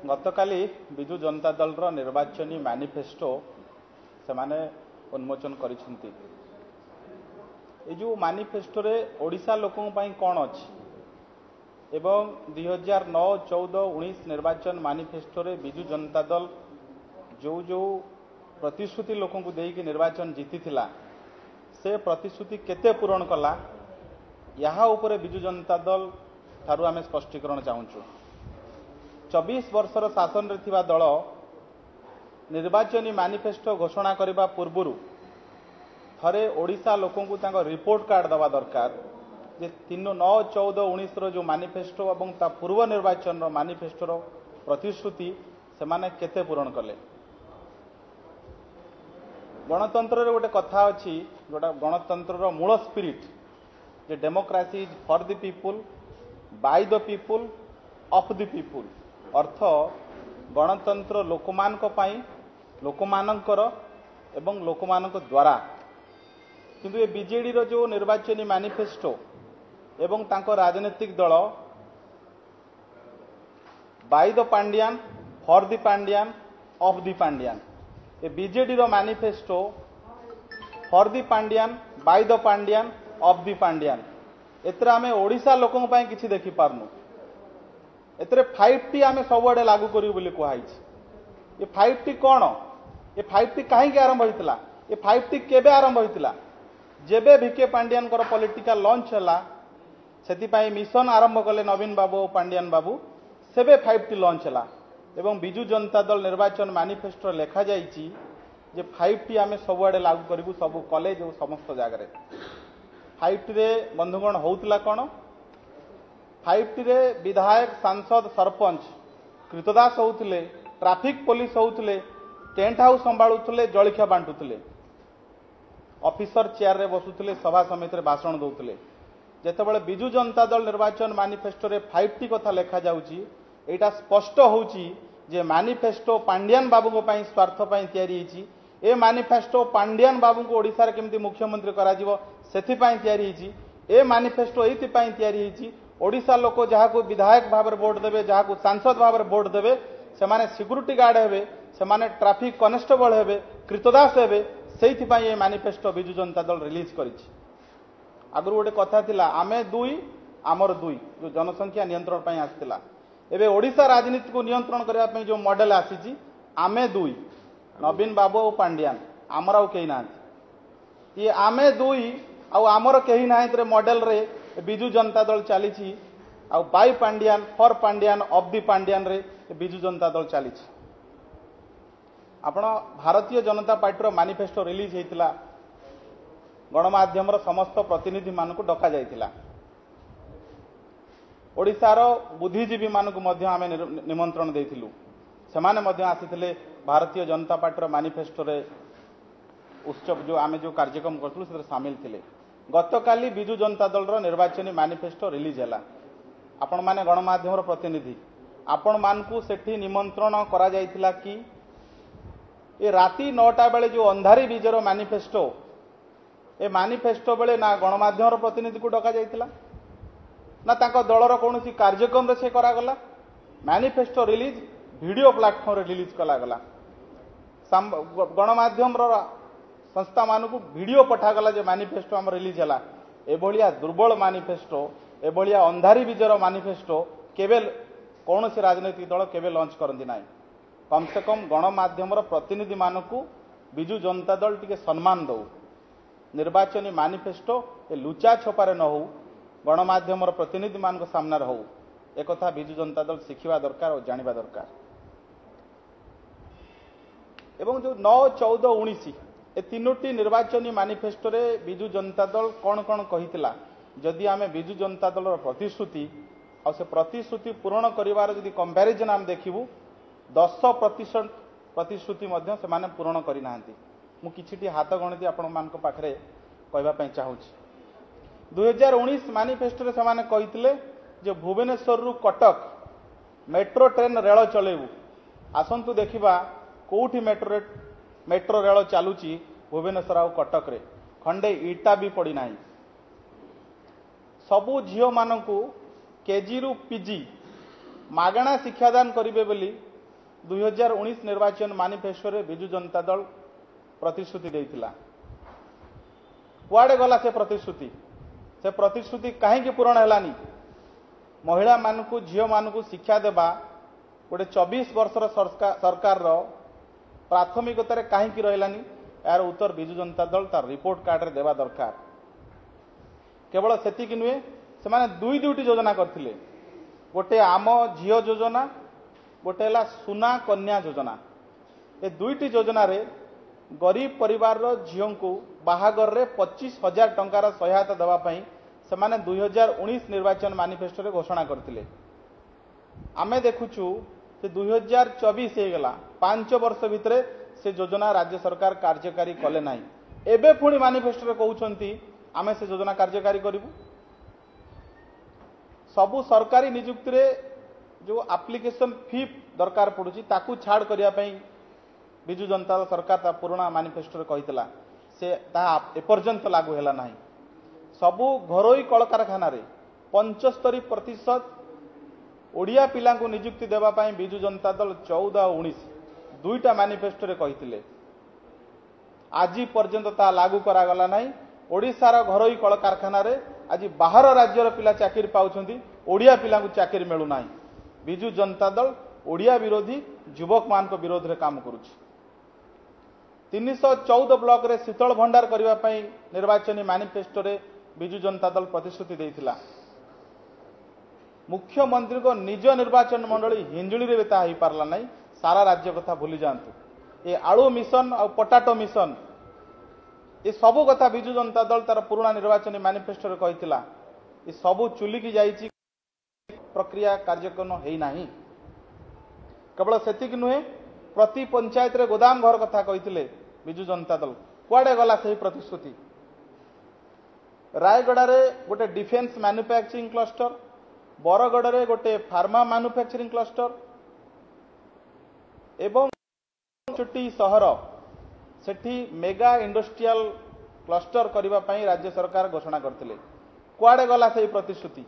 गतकाली Biju Janata Dal निर्वाचनी manifesto से माने उन्मोचन करिसेंती। ए जो मैनिफेस्टो रे ओडिशा लोकों पई कोन अछि एवं 2009, 14, 19 निर्वाचन मैनिफेस्टो रे विजु जनता दल जो जो प्रतिश्रुति लोकों को देकी निर्वाचन जीती थिला से प्रतिश्रुति केते पूरण कला यहाँ उपरे विजु जनता दल थारु आमे स्पष्टीकरण चाहूचु। 24 वर्षर शासन रे थिबा दल निर्वाचनी मैनिफेस्टो घोषणा करबा पूर्वरु थरे ओडिशा लोकों को तांको रिपोर्ट कार्ड दवा दरकार जे 3, 9, 14, 19 रो जो मैनिफेस्टो एवं ता पूर्व निर्वाचन रो मैनिफेस्टो रो प्रतिश्रुति से माने केते पूरण कले। गणतंत्र रे गोटे कथा अछि जोटा गणतंत्र रो मूल स्पिरिट जे democracy is for the people by the people of the people अर्थ गणतंत्र लोकमानक पई लोकमानकर एवं लोकमानक द्वारा किंतु ये बीजेडी रो जो निर्वाचनी मैनिफेस्टो एवं तांको राजनीतिक दल by the Pandian for the Pandian of the Pandian ये बीजेडी रो manifesto for the Pandian by the Pandian of the Pandian एतरा आमे ओडिशा लोकों पई किछि देखि पारनु एतरे 5T आमे सबआडे लागू करियो बोली कहै छै। ये 5T कोन ये 5T काहे के आरंभ होइतला ये 5T केबे आरंभ होइतला जेबे भिके पांड्यान कर पॉलिटिकल लॉन्च हला सेति पई मिशन आरंभ कले नवीन बाबू और पांड्यान बाबू सेबे 5T लॉन्च हला एवं बिजु जनता दल निर्वाचन मैनिफेस्टो लेखा जाइछि जे 5T आमे सबआडे लागू करिबु सब कॉलेज और समस्त जगह रे। 5T रे बंधुगण होउतला कोन 5T रे विधायक सांसद सरपंच कृतदास होउतले ट्रैफिक पुलिस होउतले टेंट हाउस संभाळुतले जळखिया बांटुतले ऑफिसर चेयर रे बसुतले सभा समिति रे भाषण दउतले। जेतेबेले बिजु जनता दल निर्वाचन मैनिफेस्टो रे 5T कथा लेखा जाउची एटा स्पष्ट होउची जे मैनिफेस्टो पांड्यान बाबू को पई स्वार्थ पई तयारी हिची ए मैनिफेस्टो पांड्यान बाबू को ओडिसा रे केमती मुख्यमंत्री करा जिवो सेथि पई तयारी हिची ए मैनिफेस्टो एथि पई तयारी हिची ओडिशा लोक जहाँ को विधायक भाव में वोट देवे जहाँ को सांसद भाव में वोट देवे से माने सिक्यूरिटी गार्ड हेबे से माने ट्रैफिक कनेस्टेबल हेबे कृतदास हेबे सेथि पई ए मैनिफेस्टो बिजु जनता दल रिलीज करिछि। आगु गोटे कथा थिला आमे दुई आमर दुई जो जनसंख्या नियंत्रण पई आस्तिला एबे ओडिशा राजनीति को नियंत्रण करबा पई जो मॉडल आसीछि आमे दुई नवीन बाबू और पांड्यान आमर आउ केही नांति ये आमे दुई आउ आमर केही नांति रे मॉडल रे बिजु जनता दल चली आउ by Pandian for Pandian of the Pandian रे बिजु जनता दल चली। आपण Bharatiya Janata party manifesto release होता गणमाध्यम समस्त प्रतिनिधि मानक डका जाइतिला ओडिशार बुद्धिजीवी मानक मध्य आमे निमंत्रण देथिलु सेमाने मध्य आसीथिले भारतीय जनता पार्टी मैनिफेस्टो रे उत्सव जो आमे जो कार्यक्रम करथुलु से शामिल थिले। गतकाली बिजु जनता दल निर्वाचनी मैनिफेस्टो रिलीज है आपण माने गणमाध्यम प्रतिनिधि आपण मानकू सेठी निमंत्रण करा जाइतिला कि ए राती 9टा बेले जो अंधारी बीजर मैनिफेस्टो ए मैनिफेस्टो बेले ना गणमाध्यम प्रतिनिधि को डका जाइतिला ना तांको दलर कोनोसी कार्यक्रम रे से करा गला मैनिफेस्टो रिलीज वीडियो प्लेटफॉर्म रे रिलीज कला गला गणमाध्यम संस्था मानक वीडियो पठागला जो मैनिफेस्टो आम रिलीज है एभलिया दुर्बल मैनिफेस्टो एभलिया अंधारी बीजर मैनिफेस्टो केवे कौन से राजनीतिक दल केवे लॉन्च करती ना कम से कम गणमाध्यम प्रतिनिधि मानक बिजु जनता दल टिके सम्मान दो निर्वाचनी मैनिफेस्टो ए लुचा छपारे न हो गणमाध्यम प्रतिनिधि मान सामने हो एक कथा बिजु जनता दल शिखिबा दरकार और जानिबा दरकार। एवं जो 9, 14, 19 ए तीनोटी निर्वाचनी मैनिफेस्टो रे बिजु जनता दल कौन कौन कहितला जदि आमे बिजु जनता दल प्रतिश्रुति और से प्रतिश्रुति पूर्ण करिवार जदि कंपैरिजन आम देखिबु 10% प्रतिश्रुति मध्य से माने पूर्ण करि नाहंती। मु किछिटी हाथ गणित आपण मानक पाखरे कहबा पई चाहूछि। 2019 मैनिफेस्टो रे से माने कहितले जे भुवनेश्वर रु कटक मेट्रो ट्रेन रेल चलेबु आसंतु देखिबा कोठी मेट्रो रेल चलुची भुवनेश्वर आउ कटक रे खंडे इटा भी पड़ी नाही सबु झियो मानकू केजी रु पीजी मागणा शिक्षादान करिवे बोली 2019 निर्वाचन मैनिफेस्टो रे बिजु जनता दल प्रतिश्रुति देइथिला कुआडे गला से प्रतिश्रुति कहीं पूरण हेलानी महिला मानकु झियो मानकु शिक्षा देबा गोटे 24 वर्षर सरकार रो प्राथमिकता रे कहीं रहलानी यार उत्तर बिजु जनता दल तार रिपोर्ट कार्ड रे देवा दरकार केवल सेति कि नुहे से माने दुईटी योजना करथिले गोटे आम झियो योजना गोटे हला सुना कन्या योजना ए दुईटी योजना रे गरीब परिवार रो झियो को बाहागर रे 25,000 टंकार सहायता देवा पई से माने 2019 निर्वाचन मैनिफेस्टो रे घोषणा करथिले आमे देखुछु जे 2024 हे गला 5 वर्ष भितरे से योजना राज्य सरकार कार्यकारी कले नाही एबे पुणी मैनिफेस्टो रे कहउछंती आमे से योजना कार्यकारी करिवु सबु सरकारी नियुक्ति रे जो एप्लिकेशन फी दरकार पड़ुची ताकू छाड़ करिया पई बिजु जनता दल सरकार ता पुराना मैनिफेस्टो रे कहितला से ता एपर्यंत लागू हैला नाही सबु घरोई कल कारखाना रे 75% ओडिया पिला को नियुक्ति देवा पई बिजु जनता दल 14 और 19 दुईटा मैनिफेस्टो रे कहितले आजी पर्यंत ता लागू करा गला नाही ओडिसार घरोई कल कारखाना रे आज बाहर राज्यर पिला चाकरी पाउछंती ओडिया पिला को चाकरी मिलु नाही बिजु जनता दल ओडिया विरोधी युवक मान को विरोध रे काम करूछि 314 ब्लॉक रे शीतल भंडार करबा पई निर्वाचनी मैनिफेस्टो रे बिजु जनता दल प्रतिश्रुति देइथिला मुख्यमंत्री को निज निर्वाचन मंडली हिंजुली रे बेता ही पारला नाही सारा राज्य कथा भूली जांतु ए आलू मिशन और पटाटो मिशन ये सबु कथा बिजु जनता दल तार पुराना निर्वाचन मैनिफेस्टो रे कहिथिला ये सबु चुली की जाईची प्रक्रिया कार्यक्रम हेई नाही केवल सेतिक नुहे प्रति पंचायत रे गोदाम घर कथा कहिथिले बिजु जनता दल कुआडे गला सही प्रतिश्रुति रायगड़ा रे गोटे डिफेन्स मैन्युफैक्चरिंग क्लस्टर बरगड़ रे गोटे फार्मा मैन्युफैक्चरिंग क्लस्टर एवं छोटी सहर सेठी मेगा इंडस्ट्रियल क्लस्टर करबा पई राज्य सरकार घोषणा करथिले कुआडे गला सही प्रतिश्रुति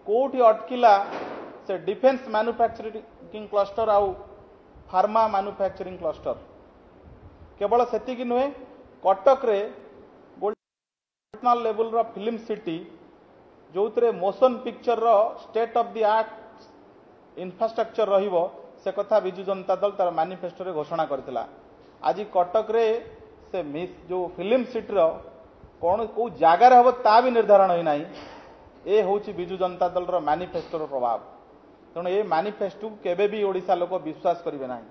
कोठी अटकिला से डिफेन्स मैन्युफैक्चरिंग क्लस्टर आउ फार्मा मैन्युफैक्चरिंग क्लस्टर केवल सेति कि नुहे कटक रे नेशनल लेवल रो फिल्म सिटी जोतरे मोशन पिक्चर रो state of the art infrastructure रहिबो से कथा बिजु जनता दल तार मैनिफेस्टो रे घोषणा करथिला आज कटक रे से मिस जो फिल्म सिटी रो कोन को जागा रे हबो ता भी निर्धारण होई नाही ए होची बिजु जनता दल रो मैनिफेस्टो रो प्रभाव तेणु ए मैनिफेस्टो केबे भी ओडिसा लोक विश्वास करिवे नाही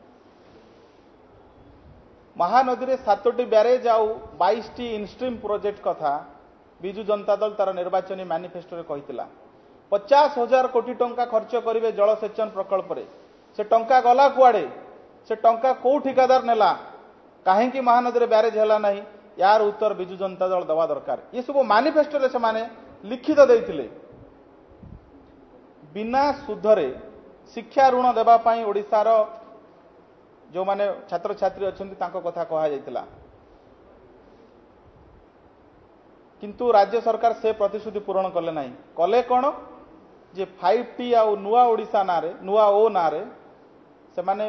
महानदी रे 7टी ब्यारेज आउ 22टी इनस्ट्रीम प्रोजेक्ट कथा बिजु जनता दल तार निर्वाचनी मैनिफेस्टो रे कहितला 50,000 कोटी टंका खर्च करिवे जलसेचन प्रकल्प रे से टंका गला कुआडे से टंका को ठिकादार नेला काहे कि महानदी रे ब्यारेज हला नाही यार उत्तर बिजु जनता दल दवा दरकार ये सब मैनिफेस्टो रे से माने लिखित देइथिले बिना सुधरे शिक्षा ऋण देबा पई ओडिसा रो जो माने छात्र छात्री अछंती तांको कथा कहा जाइतिला किंतु राज्य सरकार से प्रतिश्रुति पूरण कले नाही कले कोन जे 5T आ नुआ ओडिसा नारे नुआ ओ नारे से माने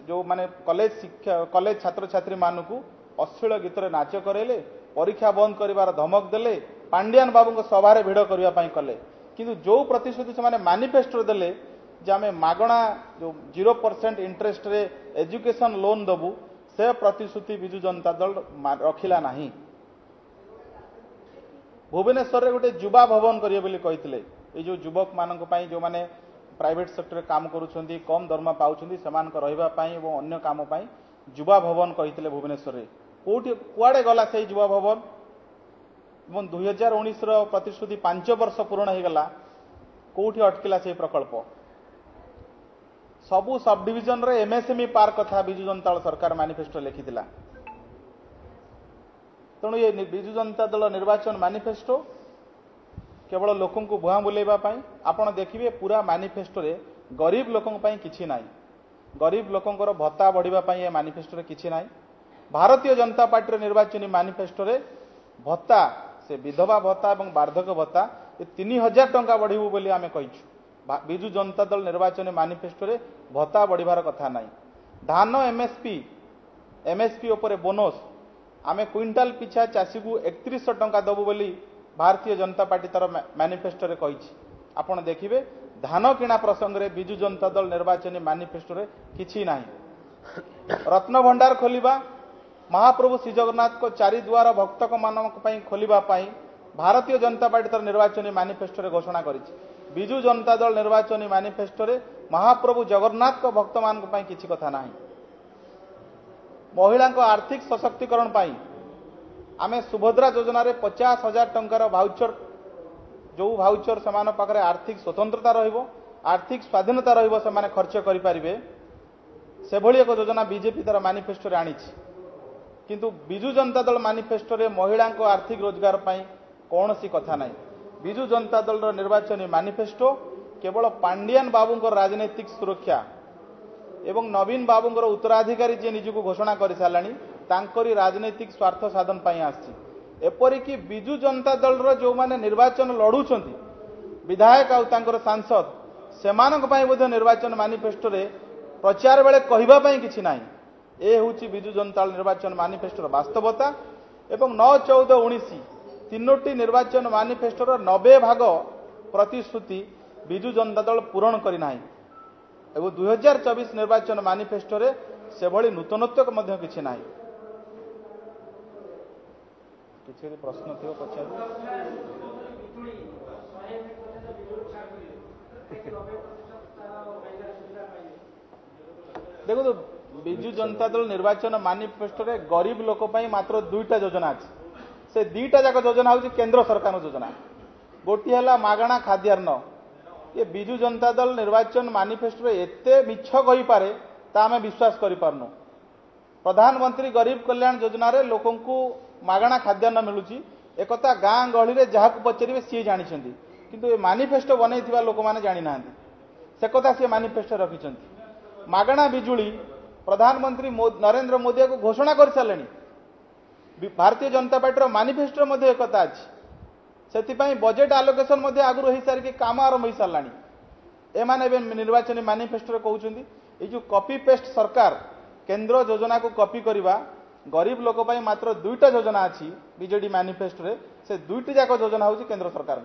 जो माने कॉलेज शिक्षा कॉलेज छात्र छात्री मानकू अश्लील गीत रे नाच करेले परीक्षा बंद करिवार धमक देले पांड्यान बाबू को सभा रे भिड़ करबा पई कले किंतु जो प्रतिश्रुति से माने मैनिफेस्टो देले जे आमे मागणा जो 0% इंटरेस्ट रे एजुकेशन लोन दबु से प्रतिश्रुति बिजु जनता दल रखिला नाही भुवनेश्वर रे गोटे युवा भवन करिए बोली कहितले ए जो युवक मानक पई जो माने प्राइवेट सेक्टर रे काम करूछंती कम दरमा पाउछंती समान को रहबा पई एवं अन्य काम पई युवा भवन कहितले भुवनेश्वर रे कोठी कुआडे गला से युवा भवन एवं 2019 रो प्रतिश्रुति 5 वर्ष पूर्ण हो गला कोठी अटकिला से प्रकल्प सबु सब डिविजन रे एमएसएमई पार्क कथा बिजु जनता दल सरकार मैनिफेस्टो लिखिथिला तेणु ये बिजु जनता दल निर्वाचन मैनिफेस्टो केवल लोकों को भुआ बुलेबा पई आपण देखिबे पूरा मैनिफेस्टो रे गरीब लोकों पई किछि नाही गरीब लोकों को भत्ता बढ़िबा पई ये मैनिफेस्टो रे किछि नाही भारतीय जनता पार्टी रे निर्वाचनी मैनिफेस्टो रे भत्ता से विधवा भत्ता और वार्धक्य भत्ता ये 3000 टंका बढ़िबू बोली आमे कहिछु विजु जनता दल निर्वाचन मैनिफेस्टो रे भत्ता बढ़िबार कथा नाही। धान एमएसपी उपरे बोनस आमे क्विंटाल पिछा चाषी को 3100 टंका दबु बोली भारतीय जनता पार्टी तार मैनिफेस्टो रे कहिछि। आपण देखिबे धान किणा प्रसंग रे विजु जनता दल निर्वाचन मैनिफेस्टो रे किछि नाही। रत्न भंडार खोलिबा महाप्रभु श्री जगन्नाथ को चारि द्वार भक्तक मानक पई खोलिबा पई भारतीय जनता पार्टी तार निर्वाचन मैनिफेस्टो रे घोषणा करिछि। विजु जनता दल निर्वाचन मैनिफेस्टो रे महाप्रभु जगन्नाथ को भक्त मानक पई किछि कथा नाही। महिला आर्थिक सशक्तिकरण पाई आमे सुभद्रा योजना रे 50,000 टंकार भाउचर जो भाउचर समान पाखरे आर्थिक स्वतंत्रता रहिबो आर्थिक स्वाधीनता रहिबो समान खर्च करि परिबे से भली एक योजना बीजेपी तार मैनिफेस्टो रे आनिछि। किंतु विजु जनता दल मैनिफेस्टो रे महिला आर्थिक रोजगार पाई कौनसी कथा नाही। विजु जनता दल रो निर्वाचन मैनिफेस्टो केवल पांडियान बाबू राजनैतिक सुरक्षा एवं नवीन बाबू उत्तराधिकारी जे निजको घोषणा कर साराणी तांकरी राजनैतिक स्वार्थ साधन पाई आसी। एपरिकी विजु जनता दल रो जो माने निर्वाचन लड़ुछंती विधायक आउ तांकर सांसद सेमानक पाई बोध निर्वाचन मैनिफेस्टो रे प्रचार बेले कहिबा पाई किछि नाही। ए होची विजु जनता दल निर्वाचन मैनिफेस्टो वास्तवता एवं 9, 14, 19 तीनोटी निर्वाचन मैनिफेस्टो 90 भाग प्रतिश्रुति विजु जनता दल पूरण करि नाही। एवं 2024 निर्वाचन मैनिफेस्टो रे से भली नूतनत्व मध्य किछि नाही। किछि प्रश्न थियो पछार देखो तो विजु जनता दल निर्वाचन मैनिफेस्टो रे गरीब लोक पई मात्र 2टा योजना अछि। से 2टा जाक योजना होछि केंद्र सरकार योजना। गोटी हला मागणा खाद्यान्न। ये विजु जनता दल निर्वाचन मैनिफेस्टो एते मिछ कहि पारे ता आमे विश्वास करि पारनु। प्रधानमंत्री गरीब कल्याण योजना रे लोकन को मागणा खाद्यान्न मिलुची एकता गाँ गहली रे जहाक पचरिबे सी जानि छथि किंतु ए मैनिफेस्टो बनैथिबा लोक माने जानि नाहंती से कथा से मैनिफेस्टो रखिछंती। मागणा बिजुली प्रधानमंत्री नरेंद्र मोदी को घोषणा कर सारलेनी। भारतीय जनता पार्टी मैनिफेस्टो मध्ये एकता अछि। सेतिपाई बजेट आलोकेशन मध्ये आगु रही सार के काम आरंभ हो साराणी। एमाने निर्वाचन मैनिफेस्टो कहउछंती ए जो कॉपी पेस्ट सरकार केंद्र योजना को कॉपी करवा गरीब लोक पाई मात्र 2टा योजना अछि बीजेडी मैनिफेस्टो रे से 2टी जाक योजना होछि केंद्र सरकार।